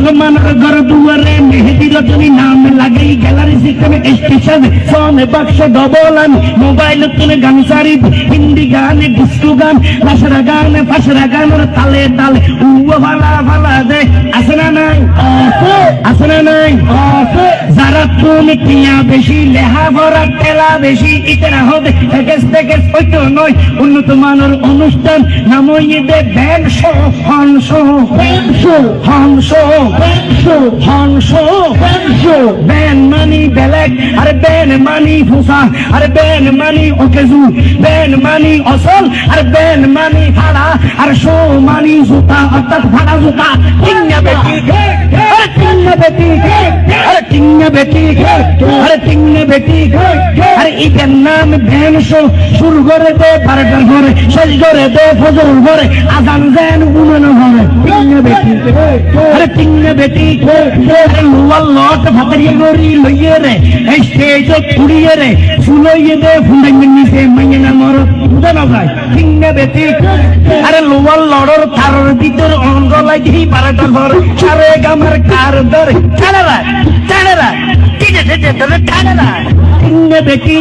মুসলমানের ঘর দুয়ারে মেহেদি রজনী নাম লাগাই গ্যালারি সিস্টেমে স্টেশনে সোনে বাক্স ডবল আমি মোবাইল তুলে গান সারি হিন্দি গানে ডিস্কো গান লাসরা গানে ফাসরা গানের তালে তালে ভালা ভালা দে আছে না নাই আছে না নাই যারা তুমি কিয়া বেশি লেহা ভরা ঠেলা বেশি ইতরা হবে থেকে থেকে হইতো নয় উন্নত মানের অনুষ্ঠান নামই দে band show Hansa Hansa Hansa ban মানি বেলেগ আরে ব্যান মানি ফুসা আরে ব্যান মানি ওকেজু ব্যান মানি অসল আরে ব্যান মানি ভাড়া আর শো মানি জুতা অর্থাৎ ভাড়া জুতা টিঙ্গা বেটি আরে টিঙ্গা বেটি আরে টিঙ্গা বেটি আরে টিঙ্গা বেটি আরে এটার নাম ব্যান শো শুরু করে দে 12টার ঘরে শেষ করে দে ফজর ঘরে আজান দেন উনানো ঘরে টিঙ্গা বেটি আরে টিঙ্গা বেটি আরে লোয়ার লট ভাতারিয়া গরি লইয়ে রে এই স্টেজ কুড়িয়ে রে ফুলইয়ে দে ফুন্ডাই নিচে মাইয়ে না মর উদানো যায় টিঙ্গা বেটি আরে লোয়ার লড়র তারর ভিতর অঙ্গ লাগি 12টার ঘরে আরে গামার কার ধরে টানারা টানারা ঠিক আছে ধরে টানারা টিঙ্গা বেটি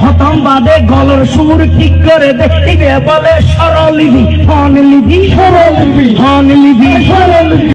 হতম বাদে গলর সুর ঠিক করে দে বলে সরলিবি হন লিবি হন লিবি